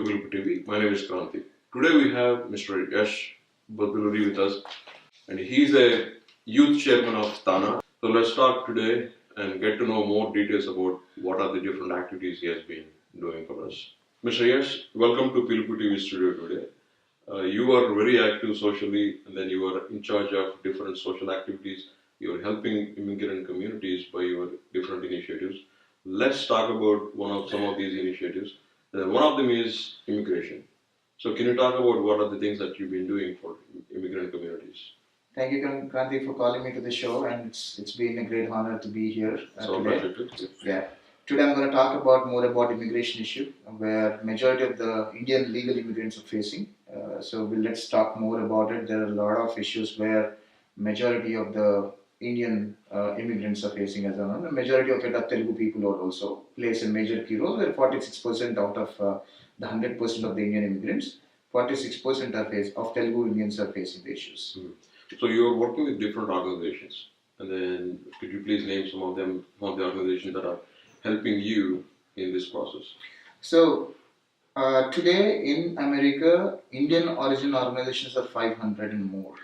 PILUPU TV. My name is Kranti. Today we have Mr. Bodduluri with us, and he's a youth chairman of TANA. So let's talk today and get to know more details about what are the different activities he has been doing for us. Mr. Yash, welcome to PILUPU TV studio today. You are very active socially, and then you are in charge of different social activities. You are helping immigrant communities by your different initiatives. Let's talk about some of these initiatives. One of them is immigration. So can you talk about what are the things that you've been doing for immigrant communities? Thank you, Kranti, for calling me to the show, and it's been a great honor to be here today. Yeah. Today I'm going to talk more about immigration issue, where majority of the Indian legal immigrants are facing. Let's talk more about it. There are a lot of issues where majority of the Indian immigrants are facing as well. The majority of it are Telugu people who also plays a major key role, where 46% out of the 100% of the Indian immigrants, 46% of Telugu Indians are facing the issues. So you are working with different organizations, and then could you please name some of them, some of the organizations that are helping you in this process? So today in America, Indian origin organizations are 500 and more.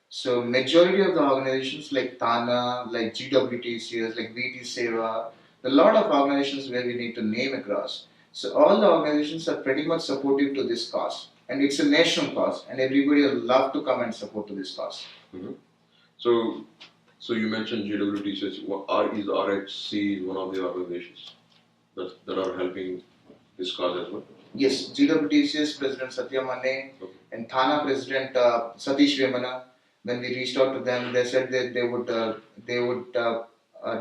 So majority of the organizations like TANA, like GWTCS, like VT Seva, a lot of organizations where we need to name across. So all the organizations are pretty much supportive to this cause, and it's a national cause, and everybody will love to come and support to this cause. So you mentioned GWTCS. Is RHC one of the organizations that are helping this cause as well? Yes, GWTCS President Satya Mane and TANA President Satish Vemana. When we reached out to them, they said that they would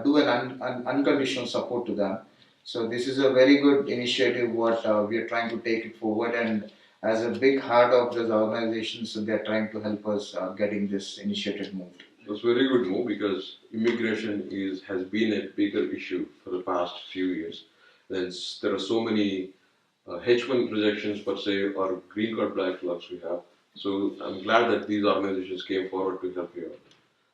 do an unconditional support to them. So this is a very good initiative. What we are trying to take it forward, and as a big heart of this organization, so they are trying to help us getting this initiative moved. It's a very good move because immigration has been a bigger issue for the past few years. There are so many H1 rejections per se or GreenCard backlogs we have. So I'm glad that these organizations came forward to help you out.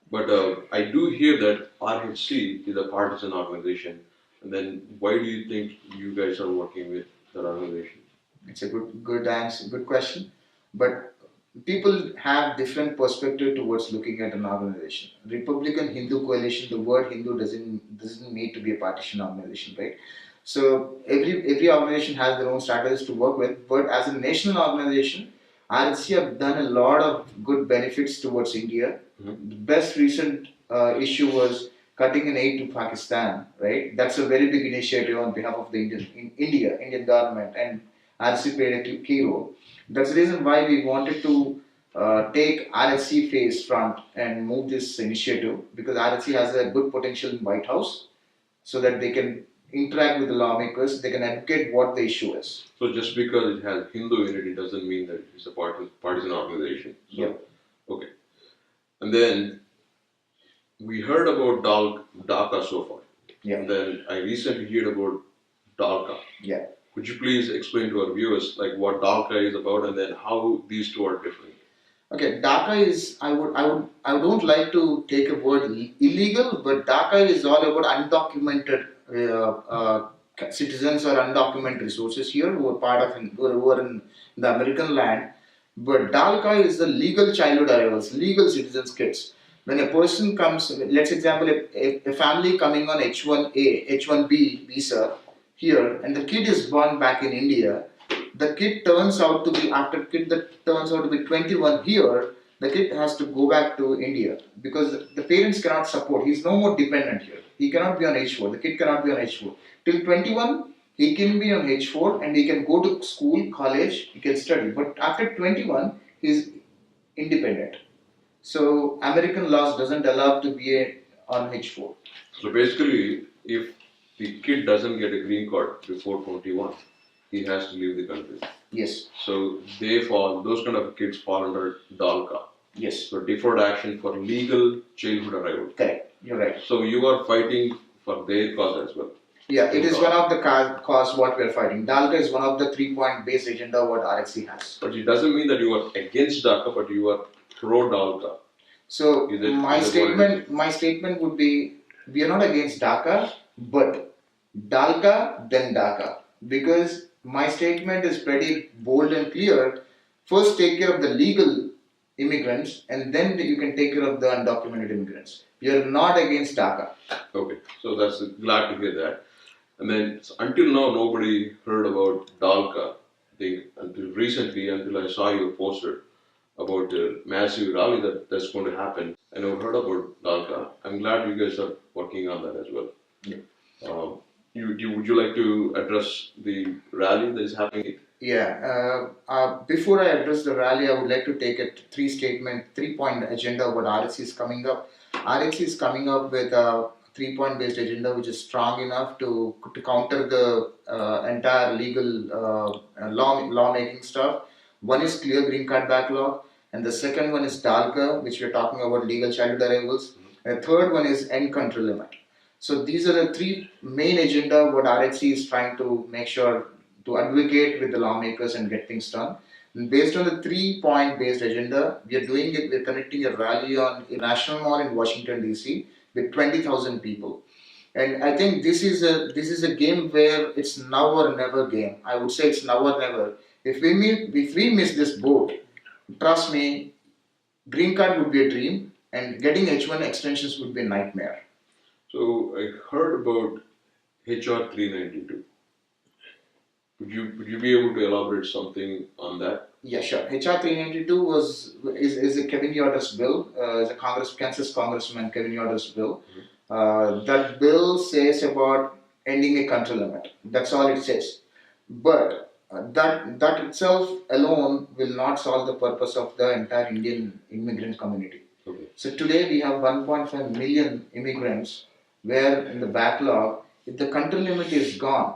But I do hear that RHC is a partisan organization. And then why do you think you guys are working with that organization? It's a good answer, good question. But people have different perspective towards looking at an organization. Republican Hindu coalition, the word Hindu doesn't need to be a partisan organization, right? So every organization has their own strategies to work with. But as a national organization, RHC have done a lot of good benefits towards India. The best recent issue was cutting an aid to Pakistan, right? That's a very big initiative on behalf of the Indian government, and RHC played a key role. That's the reason why we wanted to take RHC face front and move this initiative, because RHC has a good potential in White House, so that they can interact with the lawmakers, they can advocate what the issue is. So just because it has Hindu in it doesn't mean that it's a partisan organization. So, yeah. Okay. And then we heard about DACA so far. Yeah. And then I recently heard about DACA. Yeah. Could you please explain to our viewers like what DACA is about and then how these two are different? Okay, DACA is, I don't like to take a word illegal, but DACA is all about undocumented citizens or undocumented resources here who are in the American land. But DACA is the legal childhood arrivals, legal citizens kids. When a person comes, let's example a family coming on H1A, H1B visa here, and the kid is born back in India. The kid turns out to be, after kid that turns out to be 21 here, the kid has to go back to India because the parents cannot support. He's no more dependent here. He cannot be on H4. The kid cannot be on H4. Till 21, he can be on H4 and he can go to school, college, he can study. But after 21, he's independent. So American laws doesn't allow to be on H4. So basically, if the kid doesn't get a green card before 21, he has to leave the country. Yes. So those kind of kids fall under DACA. Yes. So deferred action for legal childhood arrival. Correct. You're right. So you are fighting for their cause as well. Yeah, it is one of the cause what we are fighting. DACA is one of the 3-point base agenda what RHC has. But it doesn't mean that you are against DACA, but you are pro DACA. So my statement would be, we are not against DACA, but DACA then DACA, because my statement is pretty bold and clear. First, take care of the legal immigrants, and then you can take care of the undocumented immigrants. You're not against DACA. Okay, so that's glad to hear that. And then until now, nobody heard about DALCA. I think until recently, until I saw your poster about the massive rally that's going to happen. I never heard about DALCA. I'm glad you guys are working on that as well. Yeah. Would you like to address the rally that is happening? Yeah. Before I address the rally, I would like to take a three-point agenda of what RSC is coming up. RSC is coming up with a three-point based agenda which is strong enough to counter the entire legal lawmaking stuff. One is clear green card backlog, and the second one is DALCA, which we're talking about legal childhood arrivals. And the third one is end country limit. So these are the three main agenda what RHC is trying to make sure to advocate with the lawmakers and get things done. And based on the 3-point based agenda, we are doing it. We're conducting a rally on a national mall in Washington DC with 20,000 people. And I think this is a game where it's now or never game. I would say it's now or never. If we miss this boat, trust me, green card would be a dream, and getting H1 extensions would be a nightmare. So I heard about HR 392. Would you be able to elaborate something on that? Yeah, sure. HR 392 is a Kevin Yoder's bill. Is a Kansas Congressman Kevin Yoder's bill. That bill says about ending a country limit. That's all it says. But that itself alone will not solve the purpose of the entire Indian immigrant community. Okay. So today we have 1.5 million immigrants where in the backlog, if the country limit is gone,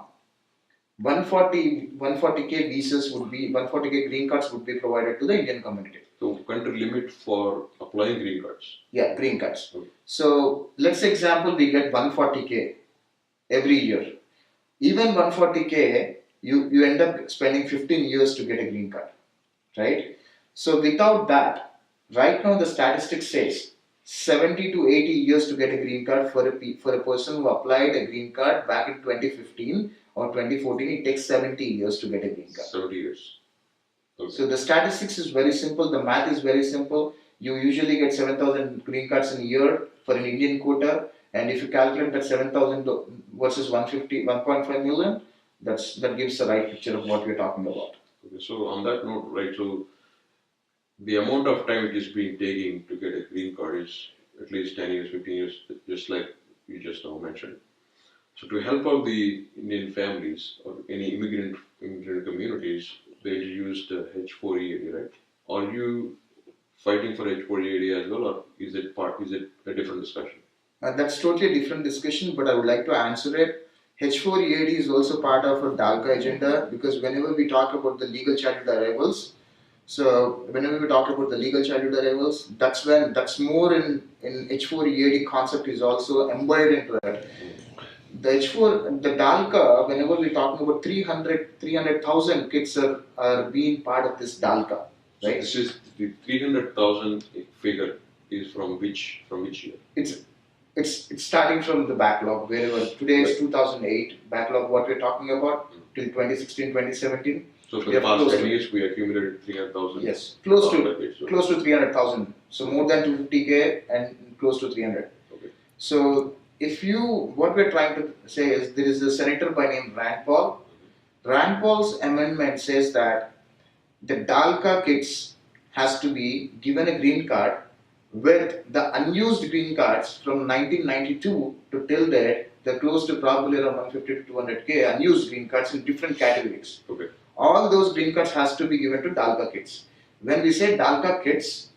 140k visas would be 140k green cards would be provided to the Indian community. So country limit for applying green cards. Yeah, green cards. Okay. So let's say example we get 140k every year. Even 140k, you end up spending 15 years to get a green card, right? So without that, right now the statistics says 70 to 80 years to get a green card for a person who applied a green card back in 2015 or 2014. It takes 70 years to get a green card. 70 years. Okay. So the statistics is very simple. The math is very simple. You usually get 7,000 green cards in a year for an Indian quota, and if you calculate that 7,000 versus 1.5 million, that gives the right picture of what we're talking about. Okay, so on that note, right, so the amount of time it is being taking to get a green card is at least 10 years, 15 years, just like you just now mentioned. So to help out the Indian families or any immigrant communities, they used H4EAD, right? Are you fighting for H4EAD as well, or is it a different discussion? That's totally a different discussion, but I would like to answer it. H4EAD is also part of our DALCA agenda, because whenever we talk about the legal childhood arrivals, that's more in H4EAD concept is also embodied into it. The DALCA, whenever we're talking about 300,000 kids are being part of this DALCA, right? So this is the 300,000 figure is from which year? It's starting from the backlog, wherever today is 2008 backlog. What we're talking about till 2016, 2017. So for the past 10 years, we accumulated 300,000. Yes, close to 300,000. So more than 250k and close to 300. Okay. So what we're trying to say is there is a senator by name Rand Paul. Rand Paul's amendment says that the DALCA kids has to be given a green card with the unused green cards from 1992 to till date. They're close to probably around 150 to 200k unused green cards in different categories. Okay. All those green cards has to be given to DALCA kids. When we say DALCA kids,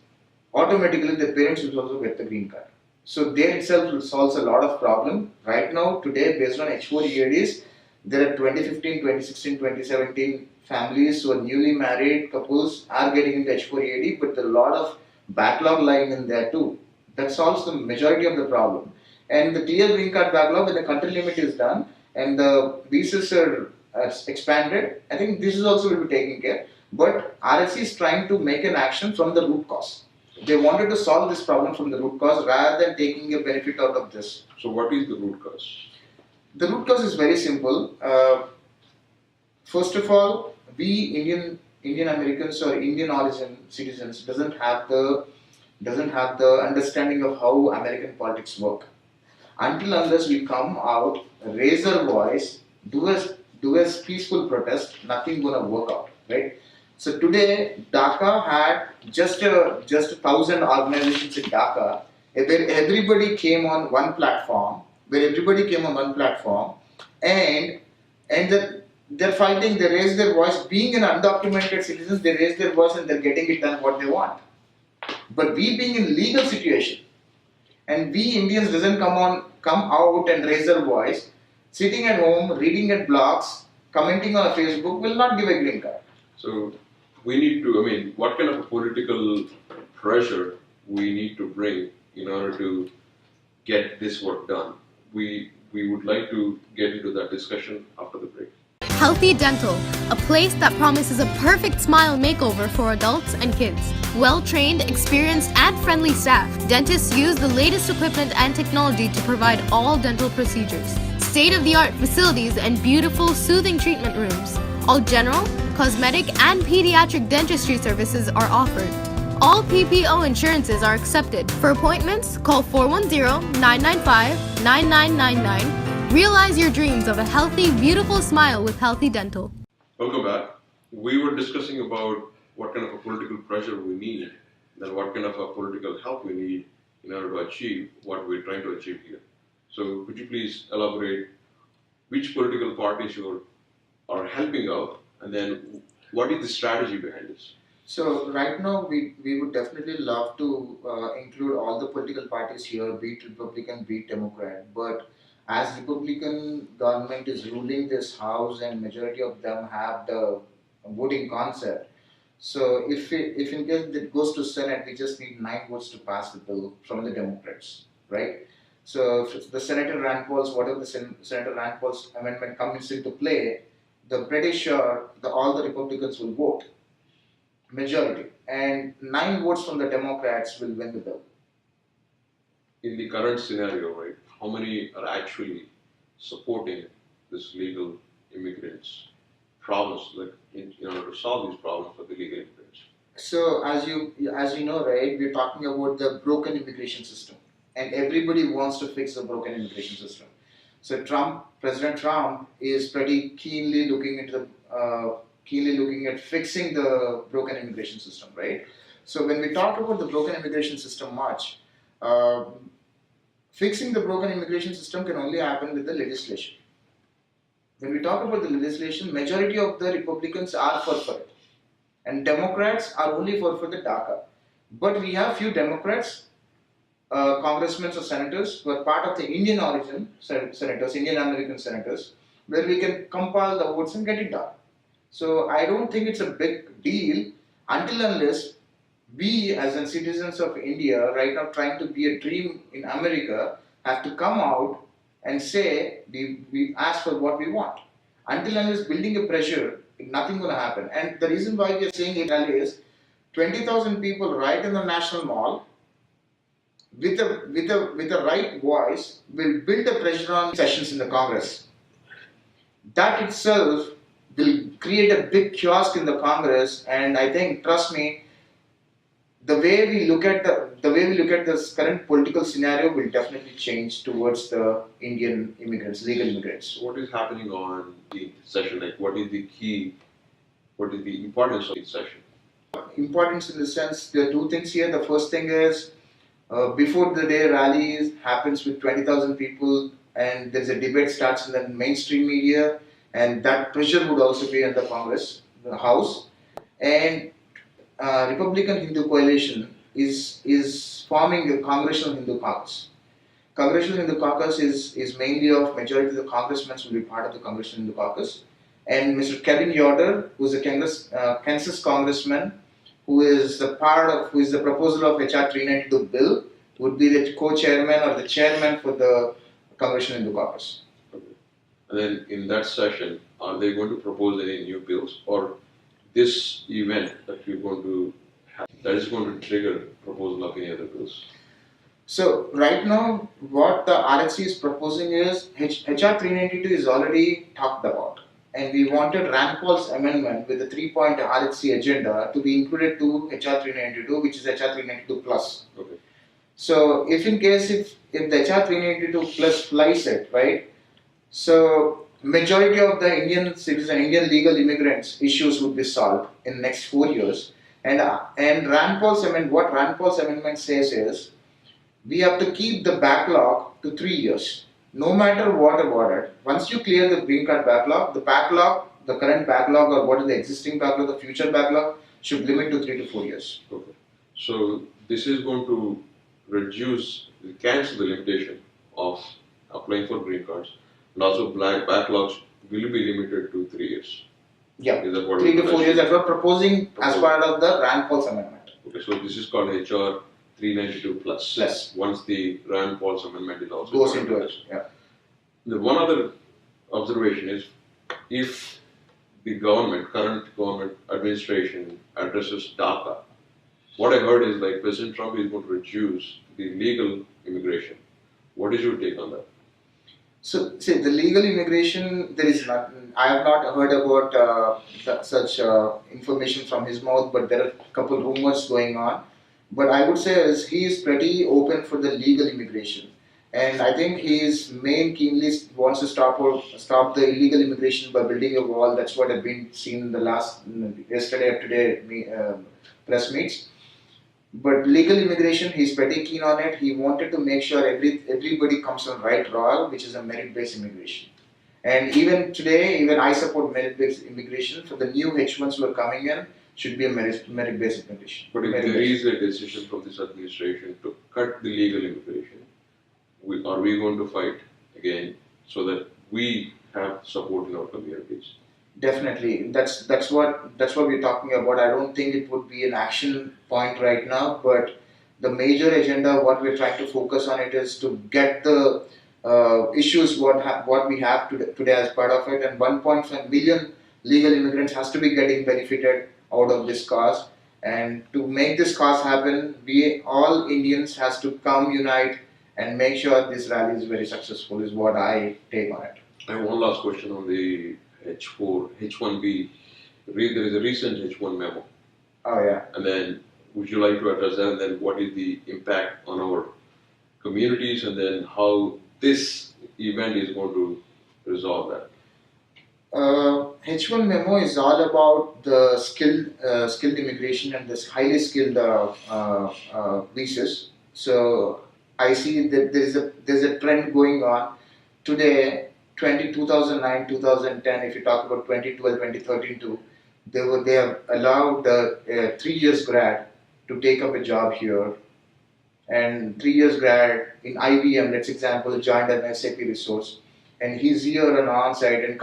automatically the parents will also get the green card. So there itself solves a lot of problem. Right now, today, based on H4EADs, there are 2015, 2016, 2017 families who are newly married couples are getting into H4EAD, but there are a lot of backlog lying in there too. That solves the majority of the problem. And the clear green card backlog, when the country limit is done and the visas are expanded, I think this is also will be taken care. But RSC is trying to make an action from the root cause. They wanted to solve this problem from the root cause rather than taking a benefit out of this. So what is the root cause? The root cause is very simple. First of all, we Indian Americans or Indian origin citizens doesn't have the understanding of how American politics work. Until unless we come out, raise our voice, do a peaceful protest, nothing gonna work out, right? So today, Dhaka had just 1,000 organizations in Dhaka, where everybody came on one platform, and they're fighting. They raise their voice. Being an undocumented citizens, they raise their voice and they're getting it done what they want. But we being in legal situation, and we Indians doesn't come out and raise our voice, sitting at home, reading at blogs, commenting on Facebook will not give a green card. So we need to, I mean, what kind of a political pressure we need to bring in order to get this work done? We would like to get into that discussion after the break. Healthy Dental, a place that promises a perfect smile makeover for adults and kids. Well-trained, experienced, and friendly staff. Dentists use the latest equipment and technology to provide all dental procedures. State-of-the-art facilities and beautiful, soothing treatment rooms. All general, cosmetic, and pediatric dentistry services are offered. All PPO insurances are accepted. For appointments, call 410-995-9999. Realize your dreams of a healthy, beautiful smile with Healthy Dental. Welcome back. We were discussing about what kind of a political pressure we need, and what kind of a political help we need in order to achieve what we're trying to achieve here. So could you please elaborate which political parties you are helping out, and then what is the strategy behind this? So right now we would definitely love to include all the political parties here, be it Republican, be it Democrat, but as Republican government is ruling this house and majority of them have the voting concept, so if in case it goes to Senate, we just need 9 votes to pass the bill from the Democrats, right? So if the Senator Rand Paul's, whatever the Senator Rand Paul's amendment comes into play, the pretty sure all the Republicans will vote, majority, and 9 votes from the Democrats will win the bill. In the current scenario, right, how many are actually supporting this legal immigrants problems, like in order to solve these problems for the legal immigrants? So as you know, right, we're talking about the broken immigration system, and everybody wants to fix the broken immigration system. So President Trump is pretty keenly looking at fixing the broken immigration system, right? So when we talk about the broken immigration system fixing the broken immigration system can only happen with the legislation. When we talk about the legislation, majority of the Republicans are for it, and Democrats are only for the DACA. But we have few Democrats, congressmen or senators who are part of the Indian origin senators, Indian American senators, where we can compile the votes and get it done. So I don't think it's a big deal until unless we as citizens of India right now trying to be a dream in America have to come out and say we ask for what we want. Until unless building a pressure, nothing going to happen. And the reason why we are saying it is 20,000 people right in the National Mall with the right voice will build a pressure on sessions in the Congress. That itself will create a big kiosk in the Congress, and I think, trust me, the way we look at this current political scenario will definitely change towards the Indian immigrants, legal immigrants. What is happening on the session? Like, what is the importance of the session? Importance in the sense, there are 2 things here. The first thing is, before the day rally happens with 20,000 people, and there's a debate starts in the mainstream media, and that pressure would also be in the Congress, the House, and Republican Hindu coalition is forming a Congressional Hindu Caucus. Congressional Hindu Caucus is mainly of majority of the congressmen will be part of the Congressional Hindu Caucus, and Mr. Kevin Yoder, who is a Kansas congressman, who is the proposal of HR 392 bill, would be the co-chairman or the chairman for the Congressional Hindu Caucus. Okay. And then in that session, are they going to propose any new bills, or this event that we're going to have, that is going to trigger proposal of any other bills? So right now, what the RHC is proposing is HR 392 is already talked about. and we wanted Rand Paul's amendment with the 3-point RHC agenda to be included to HR 392, which is HR 392 plus. Okay. So if in case if the HR 392 plus flies it, right? So majority of the Indian citizen, Indian legal immigrants issues would be solved in next 4 years. And Rand Paul's amendment, what Rand Paul's amendment says is, we have to keep the backlog to 3 years, no matter what awarded. Once you clear the green card backlog, the current backlog or what is the existing backlog, the future backlog should limit to 3 to 4 years. Okay. So this is going to cancel the limitation of applying for green cards, and also backlogs will be limited to 3 years. Yeah, Is that what 3 to 4 years that we're proposing as part of the Rand Paul's amendment. Okay, so this is called HR 392 plus. Plus. Once the Rand Paul's amendment is also Goes joined into with it. this. Yeah. The one other observation is, if the current government administration addresses DACA, what I heard is like President Trump is going to reduce the legal immigration. What is your take on that? So, see, the legal immigration, there is not. I have not heard about such information from his mouth, but there are a couple rumors going on. But I would say is he is pretty open for the legal immigration, and I think his main keenly wants to stop the illegal immigration by building a wall. That's what I've been seen in the yesterday or today press meets. But legal immigration, he's pretty keen on it. He wanted to make sure everybody comes on right roll, which is a merit-based immigration. And even today, even I support merit-based immigration. For the new H1s who are coming in, should be a merit-based immigration. But if there is a decision from this administration to cut the legal immigration, are we going to fight again so that we have support in our communities? Definitely, that's what we're talking about. I don't think it would be an action point right now, but the major agenda, what we're trying to focus on it is to get the issues what we have today as part of it, and 1.5 million legal immigrants has to be getting benefited out of this cause. And to make this cause happen, we all Indians has to come unite and make sure this rally is very successful. Is what I take on it. I have one last question on the H1B. There is a recent H1 memo. Oh yeah. And then, would you like to address that? And then, what is the impact on our communities? And then, how this event is going to resolve that? H1 memo is all about the skilled immigration and this highly skilled visas. So I see that there's a trend going on today. 2009, 2010, if you talk about 2012, 2013 too, they have allowed 3 years grad to take up a job here, and 3 years grad in IBM, let's example, joined an SAP resource, and he's here on site and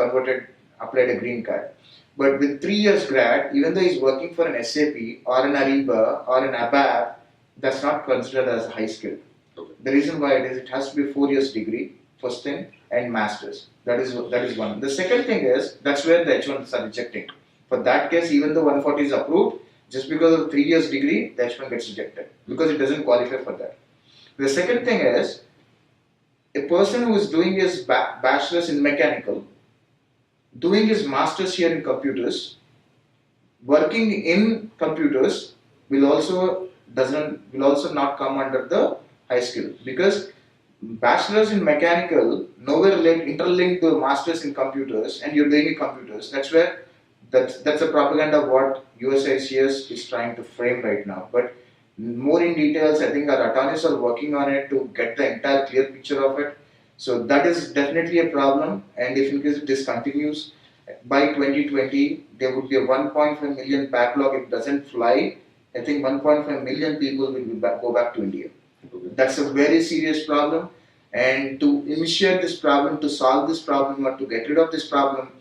applied a green card. But with 3 years grad, even though he's working for an SAP or an Ariba or an ABAP, that's not considered as high skill. Okay. The reason why it has to be a 4 years degree, first thing, and masters. That is one. The second thing is, that's where the H1s are rejecting. For that case, even though 140 is approved, just because of 3 years degree, the H1 gets rejected because it doesn't qualify for that. The second thing is, a person who is doing his bachelor's in mechanical, doing his master's here in computers, working in computers will also not come under the high skill, because bachelor's in mechanical nowhere interlinked to master's in computers, and you're doing in computers. That's a propaganda what USICS is trying to frame right now. But more in details, I think our attorneys are working on it to get the entire clear picture of it. So that is definitely a problem, and if in case this continues, by 2020 there would be a 1.5 million backlog. If it doesn't fly, I think 1.5 million people will go back to India. Okay. That's a very serious problem, and to initiate this problem, to solve this problem, or to get rid of this problem,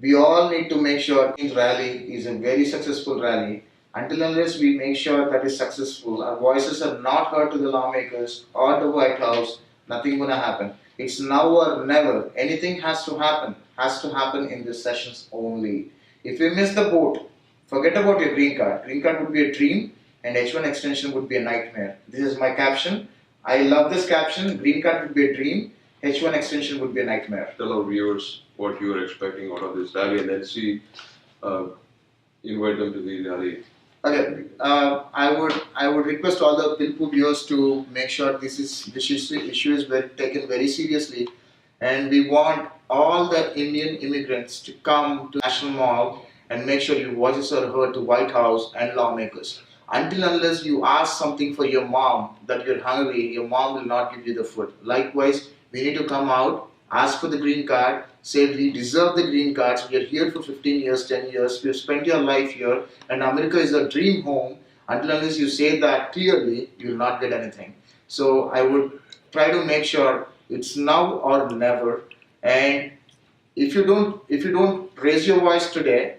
we all need to make sure this rally is a very successful rally. Until unless we make sure that is successful, our voices are not heard to the lawmakers or the White House, nothing gonna happen. It's now or never. Anything has to happen in these sessions only. If we miss the boat, forget about your green card. Green card would be a dream, and H1 extension would be a nightmare. This is my caption. I love this caption. Green card would be a dream. H1 extension would be a nightmare. Tell our viewers what you are expecting out of this rally, and then see, invite them to the rally. Okay, I would request all the PILUPU viewers to make sure this issue is taken very seriously, and we want all the Indian immigrants to come to National Mall and make sure your voices are heard to White House and lawmakers. Until unless you ask something for your mom that you're hungry, your mom will not give you the food. Likewise, we need to come out, ask for the green card, say we deserve the green cards, we are here for 15 years, 10 years, we have spent your life here, and America is a dream home. Until unless you say that clearly, you will not get anything. So I would try to make sure it's now or never. And if you don't raise your voice today,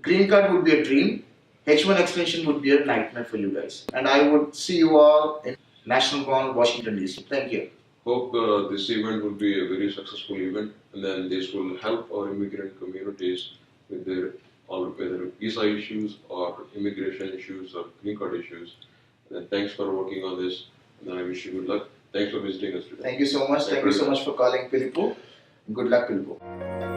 green card would be a dream. H1 extension would be a nightmare for you guys. And I would see you all in National Mall, Washington DC. Thank you. Hope this event will be a very successful event, and then this will help our immigrant communities with their whether visa issues or immigration issues or green card issues. And then thanks for working on this, and then I wish you good luck. Thanks for visiting us today. Thank you so much. Thank you so much for calling PILUPU. Good luck, PILUPU.